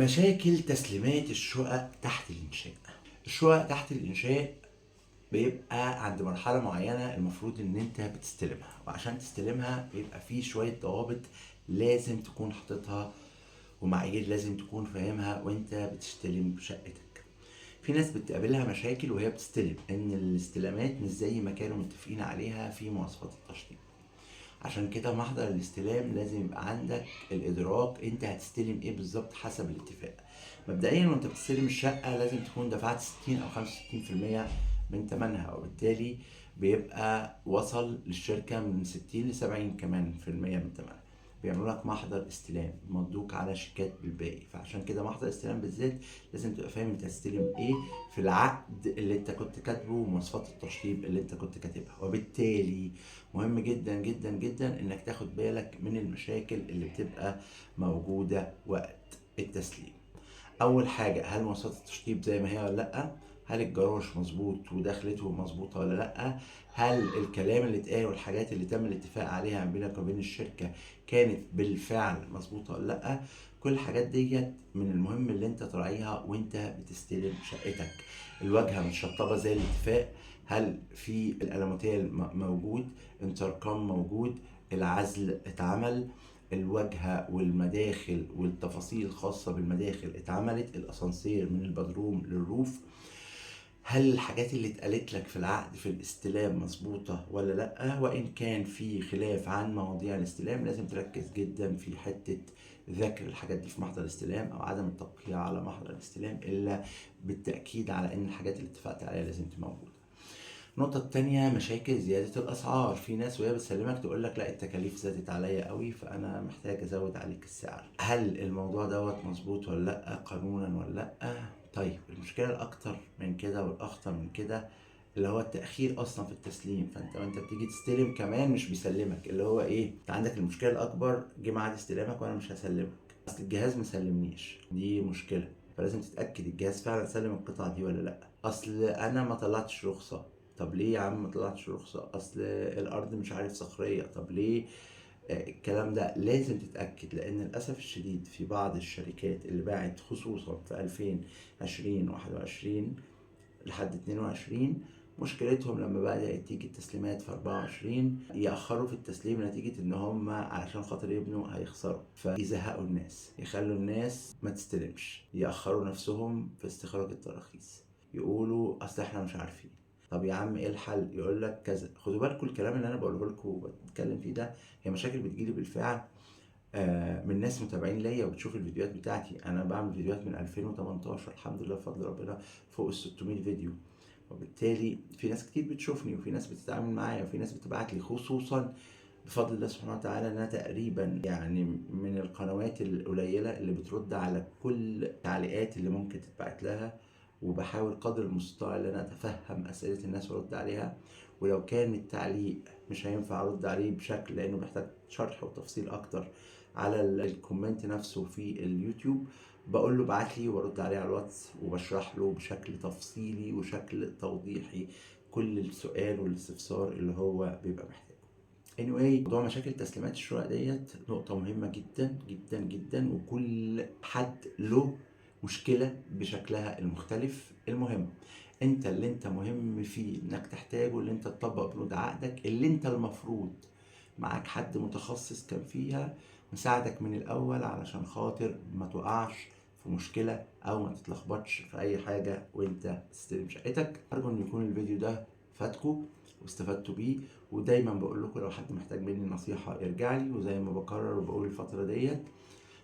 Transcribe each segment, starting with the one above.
مشاكل تسليمات الشقق تحت الإنشاء. الشقق تحت الإنشاء بيبقى عند مرحلة معينة المفروض إن أنت بتستلمها، وعشان تستلمها بيبقى فيه شوية ضوابط لازم تكون حاططها ومعايير لازم تكون فاهمها وأنت بتستلم شقتك. في ناس بتقابلها مشاكل وهي بتستلم إن الاستلامات مش زي ما كانوا متفقين عليها في مواصفات التشطيب. عشان كده محضر الاستلام لازم يبقى عندك الادراك انت هتستلم ايه بالظبط حسب الاتفاق. مبدئيا وانت بتستلم الشقه لازم تكون دفعت 60 او 65% من ثمنها، وبالتالي بيبقى وصل للشركه من 60 ل 70 كمان في المية من ثمنها. بيعملوا لك محضر استلام مدوك على شيكات بالباقي، فعشان كده محضر استلام بالذات لازم تبقى فاهم انت هتستلم ايه في العقد اللي انت كنت كاتبه ومواصفات التشطيب اللي انت كنت كاتبها. وبالتالي مهم جدا جدا جدا انك تاخد بالك من المشاكل اللي بتبقى موجودة وقت التسليم. اول حاجة، هل مواصفات التشطيب زي ما هي ولا لا؟ هل الجراج مظبوط ودخلته مظبوطة ولا لا؟ هل الكلام اللي اتقال والحاجات اللي تم الاتفاق عليها بينك وبين الشركة كانت بالفعل مظبوطة ولا لا؟ كل الحاجات ديت من المهم اللي انت تراعيها وانت بتستلم شقتك. الواجهة متشطبة زي الاتفاق؟ هل في الالوميتال موجود؟ انتركم موجود؟ العزل اتعمل؟ الواجهة والمداخل والتفاصيل الخاصة بالمداخل اتعملت؟ الاسانسير من البدروم للروف؟ هل الحاجات اللي اتقالت لك في العقد في الاستلام مظبوطة ولا لأ؟ وإن كان في خلاف عن مواضيع الاستلام لازم تركز جدا في حتة ذكر الحاجات دي في محضر الاستلام أو عدم التوقيع على محضر الاستلام، إلا بالتأكيد على إن الحاجات اللي اتفقت عليها لازم تبقى موجودة. النقطة التانية، مشاكل زيادة الأسعار. في ناس وهي بتسلمك تقول لك لا التكاليف زادت عليا قوي فأنا محتاج أزود عليك السعر. هل الموضوع دوت مظبوط ولا لأ قانونا ولا لأ؟ طيب المشكلة الأكتر من كده والأخطر من كده اللي هو التأخير أصلا في التسليم. فأنت وأنت بتيجي تستلم كمان مش بيسلمك، اللي هو إيه؟ أنت عندك المشكلة الأكبر، جه ميعاد استلامك وأنا مش هسلمك أصل الجهاز مسلمنيش. دي مشكلة، فلازم تتأكد الجهاز فعلا سلم القطعة دي ولا لأ. أصل أنا ما طلعتش رخصة. طب ليه يا عم ما طلعتش رخصة؟ اصل الارض مش عارف صخرية. طب ليه؟ الكلام ده لازم تتأكد، لان للأسف الشديد في بعض الشركات اللي باعت خصوصا في 2020 21 لحد 22 مشكلتهم لما بدأت تيجي التسليمات في 24 يأخروا في التسليم نتيجة ان هم علشان خاطر يبنوا هيخسروا، فيزهقوا الناس، يخلوا الناس ما تستلمش، يأخروا نفسهم في استخراج التراخيص، يقولوا اصل احنا مش عارفين. طب يا عم ايه الحل؟ يقول لك كذا. خدوا بالكم الكلام اللي انا بقوله لكم وبتكلم فيه ده هي مشاكل بتجيلي بالفعل من ناس متابعين ليا وبتشوف الفيديوهات بتاعتي. انا بعمل فيديوهات من 2018 الحمد لله بفضل ربنا فوق ال 600 فيديو، وبالتالي في ناس كتير بتشوفني وفي ناس بتتعامل معايا وفي ناس بتبعت لي، خصوصا بفضل الله سبحانه وتعالى ان انا تقريبا يعني من القنوات القليله اللي بترد على كل التعليقات اللي ممكن تتبعت لها، وبحاول قدر المستطاع ان انا اتفهم اسئله الناس وارد عليها. ولو كان التعليق مش هينفع ارد عليه بشكل لانه محتاج شرح وتفصيل اكتر على الكومنت نفسه في اليوتيوب، بقول له ابعت لي وارد عليه على الواتس وبشرح له بشكل تفصيلي وشكل توضيحي كل السؤال والاستفسار اللي هو بيبقى محتاجه. anyway، موضوع مشاكل تسليمات الشقق ديت نقطة مهمة جدا جدا جدا، وكل حد له مشكلة بشكلها المختلف. المهم انت اللي انت مهم فيه انك تحتاجه اللي انت تطبق بنود عقدك اللي انت المفروض معاك حد متخصص كان فيها مساعدك من الاول علشان خاطر ما تقعش في مشكلة او ما تتلخبطش في اي حاجة وانت تستلم شقتك. ارجو ان يكون الفيديو ده فاتكم واستفدتوا بيه، ودايما بقول لكم لو حد محتاج مني نصيحة ارجع لي، وزي ما بكرر وبقول الفترة ديت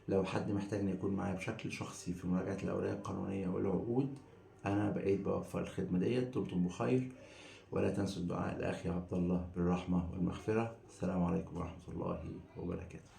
لو حد محتاجني يكون معايا بشكل شخصي في مراجعة الأوراق القانونية والعقود أنا بقيت بوفر الخدمة ديت. دمتم بخير، ولا تنسوا الدعاء لأخي عبد الله بالرحمة والمغفرة. السلام عليكم ورحمة الله وبركاته.